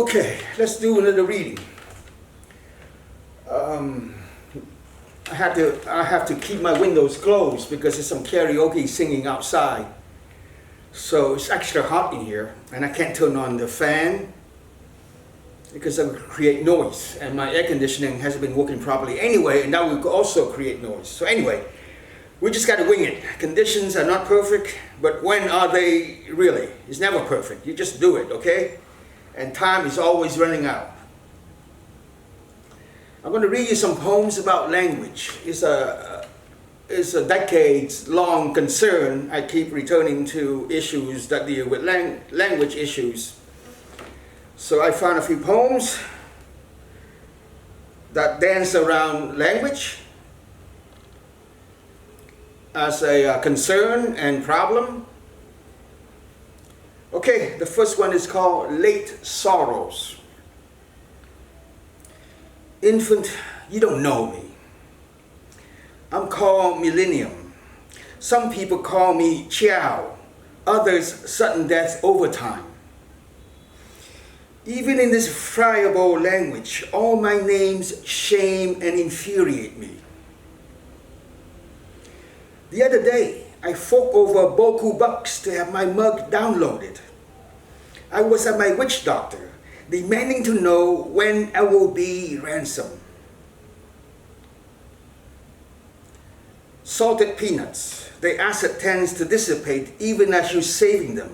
Okay, let's do a little reading. I have to keep my windows closed because there's some karaoke singing outside. So it's extra hot in here, and I can't turn on the fan because that would create noise, and my air conditioning hasn't been working properly anyway, and that would also create noise. So anyway, we just got to wing it. Conditions are not perfect, but when are they really? It's never perfect. You just do it, okay? And time is always running out. I'm going to read you some poems about language. It's a decades-long concern. I keep returning to issues that deal with language issues. So I found a few poems that dance around language as a concern and problem. Okay, the first one is called Late Sorrows. Infant, you don't know me. I'm called Millennium. Some people call me Chow, others sudden death overtime. Even in this friable language, all my names shame and infuriate me. The other day, I forked over Boku bucks to have my mug downloaded. I was at my witch doctor, demanding to know when I will be ransomed. Salted peanuts, their acid tends to dissipate even as you're saving them.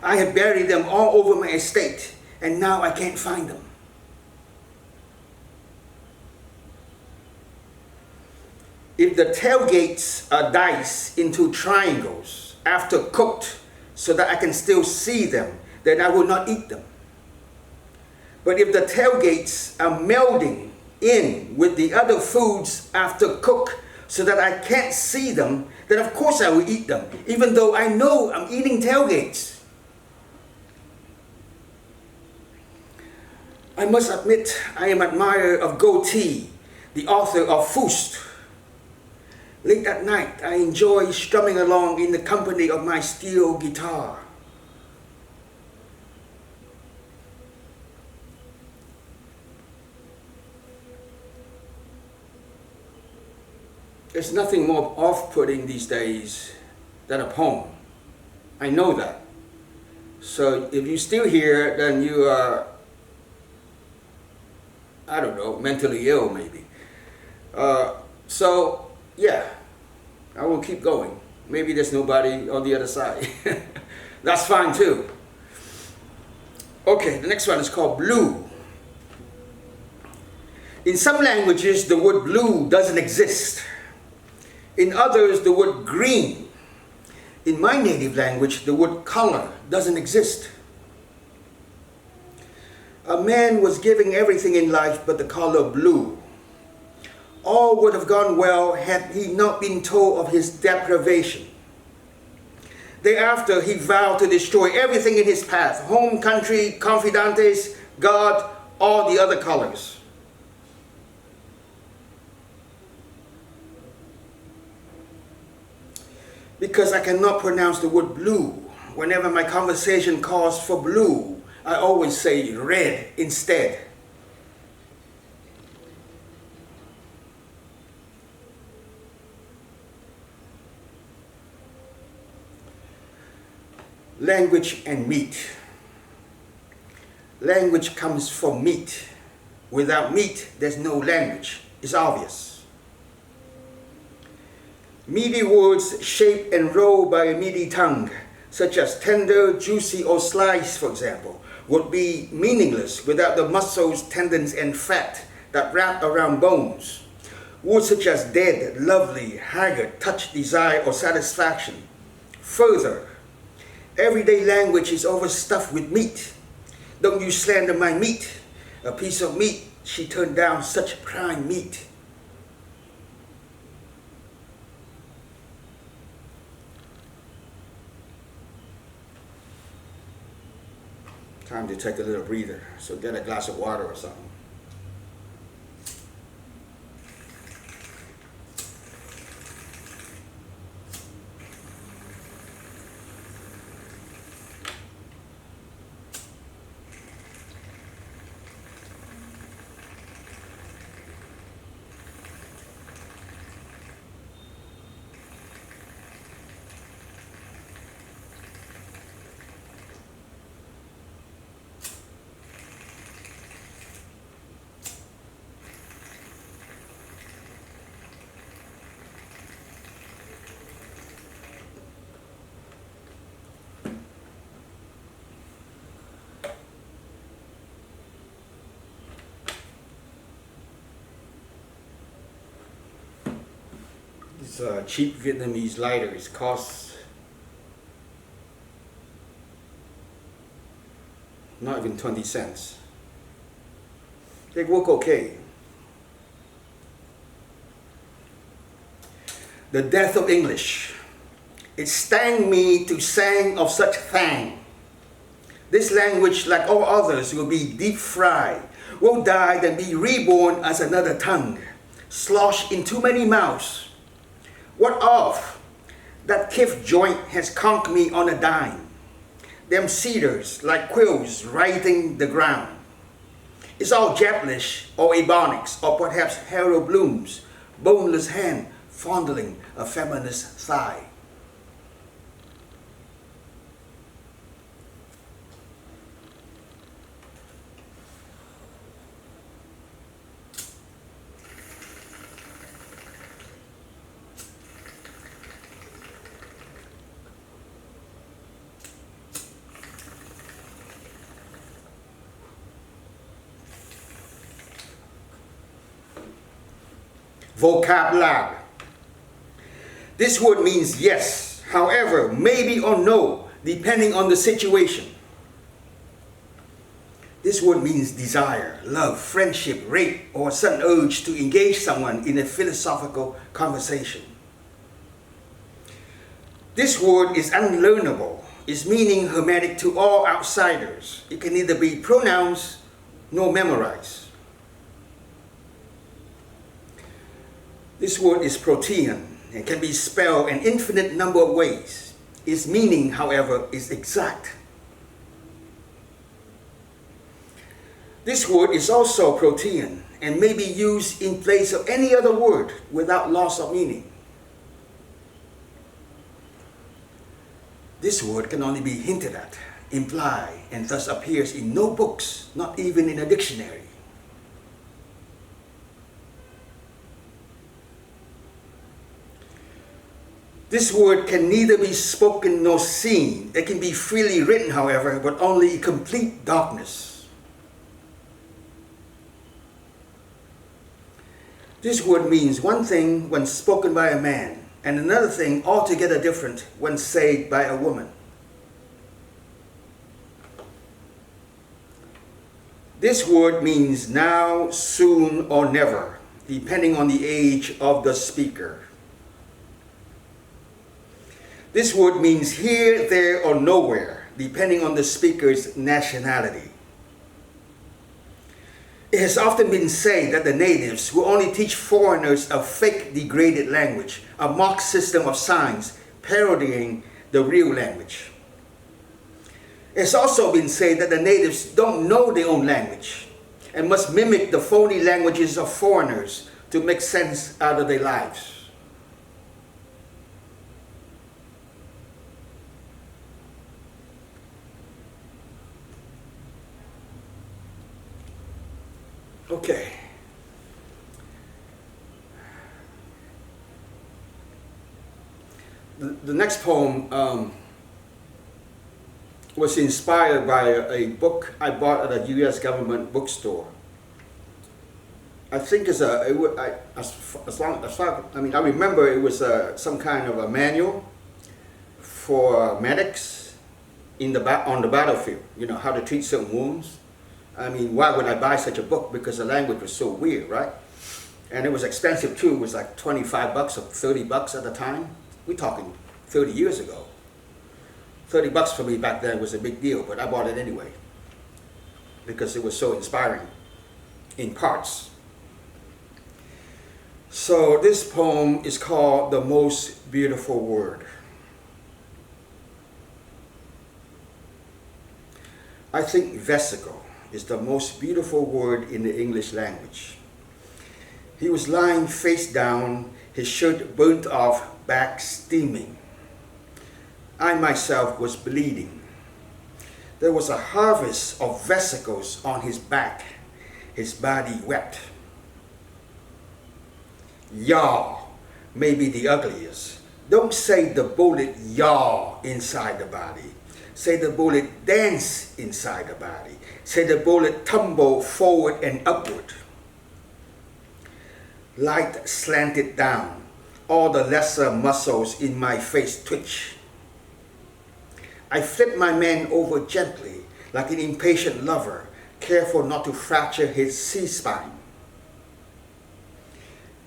I had buried them all over my estate, and now I can't find them. If the tailgates are diced into triangles after cooked so that I can still see them, then I will not eat them. But if the tailgates are melding in with the other foods after cooked so that I can't see them, then of course I will eat them, even though I know I'm eating tailgates. I must admit I am an admirer of Goethe, the author of Faust. Late at night, I enjoy strumming along in the company of my steel guitar. There's nothing more off-putting these days than a poem. I know that. So if you're still here, then you are, I don't know, mentally ill maybe. So yeah, I will keep going. Maybe there's nobody on the other side. That's fine too. Okay, the next one is called Blue. In some languages, the word blue doesn't exist. In others, the word green. In my native language, the word color doesn't exist. A man was giving everything in life but the color blue. All would have gone well had he not been told of his deprivation. Thereafter, he vowed to destroy everything in his path: home, country, confidantes, God, all the other colors. Because I cannot pronounce the word blue, whenever my conversation calls for blue, I always say red instead. Language and meat. Language comes from meat. Without meat, there's no language. It's obvious. Meaty words shaped and rolled by a meaty tongue, such as tender, juicy, or sliced, for example, would be meaningless without the muscles, tendons, and fat that wrap around bones. Words such as dead, lovely, haggard, touch, desire, or satisfaction. Further, everyday language is overstuffed with meat. Don't you slander my meat. A piece of meat, she turned down such prime meat. Time to take a little breather, so get a glass of water or something. It's a cheap Vietnamese lighter. It costs not even 20 cents. They work okay. The death of English. It stung me to sang of such thang. This language, like all others, will be deep fried, will die and be reborn as another tongue, sloshed in too many mouths. What of? That kiff joint has conked me on a dime. Them cedars, like quills, writhing the ground. It's all Japlish or Ebonics, or perhaps Harold Bloom's boneless hand fondling a feminist thigh. Vocabulary. This word means yes, however, maybe or no, depending on the situation. This word means desire, love, friendship, rape, or a sudden urge to engage someone in a philosophical conversation. This word is unlearnable, its meaning hermetic to all outsiders. It can neither be pronounced nor memorized. This word is protean and can be spelled an infinite number of ways. Its meaning, however, is exact. This word is also protean and may be used in place of any other word without loss of meaning. This word can only be hinted at, implied, and thus appears in no books, not even in a dictionary. This word can neither be spoken nor seen. It can be freely written, however, but only in complete darkness. This word means one thing when spoken by a man, and another thing altogether different when said by a woman. This word means now, soon, or never, depending on the age of the speaker. This word means here, there, or nowhere, depending on the speaker's nationality. It has often been said that the natives will only teach foreigners a fake, degraded language, a mock system of signs parodying the real language. It has also been said that the natives don't know their own language and must mimic the phony languages of foreigners to make sense out of their lives. Okay. The next poem was inspired by a book I bought at a U.S. government bookstore. I think it's I remember it was some kind of a manual for medics on the battlefield. You know, how to treat certain wounds. I mean, why would I buy such a book? Because the language was so weird, right? And it was expensive too. It was like 25 bucks or 30 bucks at the time. We're talking 30 years ago. 30 bucks for me back then was a big deal, but I bought it anyway because it was so inspiring in parts. So this poem is called The Most Beautiful Word. I think vesicle is the most beautiful word in the English language. He was lying face down, his shirt burnt off, back steaming. I myself was bleeding. There was a harvest of vesicles on his back, his body wept. Yaw may be the ugliest. Don't say the bullet yaw inside the body. Say the bullet dance inside the body. Say the bullet tumble forward and upward. Light slanted down, all the lesser muscles in my face twitch. I flip my man over gently, like an impatient lover, careful not to fracture his C-spine.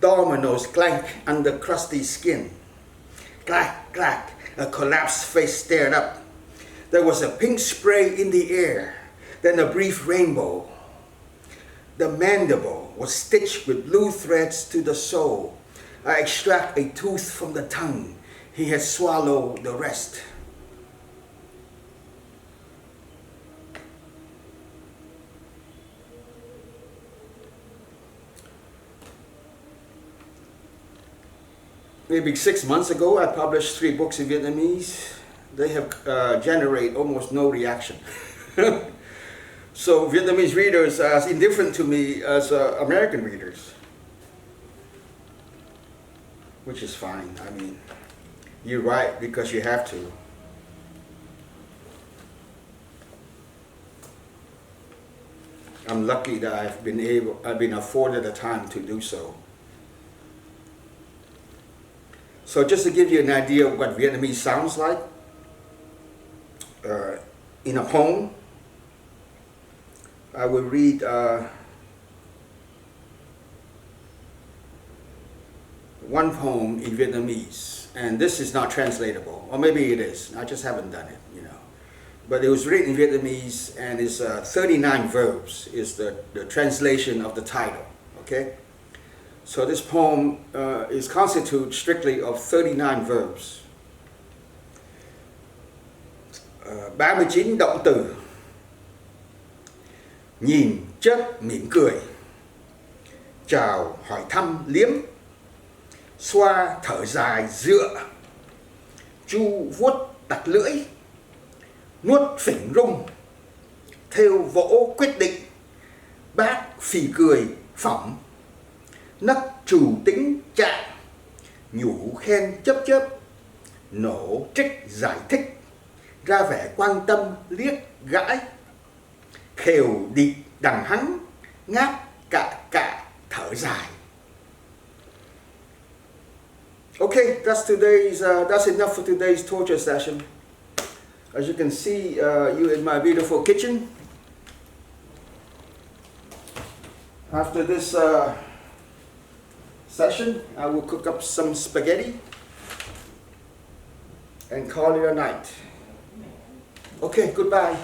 Dominoes clank under crusty skin. Clack, clack, a collapsed face stared up. There was a pink spray in the air, then a brief rainbow. The mandible was stitched with blue threads to the soul. I extract a tooth from the tongue. He had swallowed the rest. Maybe 6 months ago, I published 3 books in Vietnamese. They have generated almost no reaction. So Vietnamese readers are as indifferent to me as American readers, which is fine. I mean, you write because you have to. I'm lucky that I've been afforded the time to do so. So just to give you an idea of what Vietnamese sounds like, in a poem, I will read one poem in Vietnamese, and this is not translatable, or maybe it is, I just haven't done it, you know. But it was written in Vietnamese, and it's 39 verbs is the translation of the title, okay? So this poem is constituted strictly of 39 verbs. 39 động từ. Nhìn, chớp, mỉm cười. Chào, hỏi thăm, liếm. Xoa, thở dài, dựa. Chu, vuốt, đặt lưỡi. Nuốt, phỉnh rung. Thêu, vỗ, quyết định. Bác, phì cười, phỏng. Nấc, trù, tĩnh, chạm. Nhủ, khen, chớp chớp. Nổ, trích, giải thích. Ra vẻ quan tâm, liếc, gãi. Khều, địch, đằng hắng. Ngáp, cạ, cạ, thở dài. Okay, that's enough for today's torture session. As you can see, you in my beautiful kitchen. After this session, I will cook up some spaghetti and call it a night. Okay, goodbye.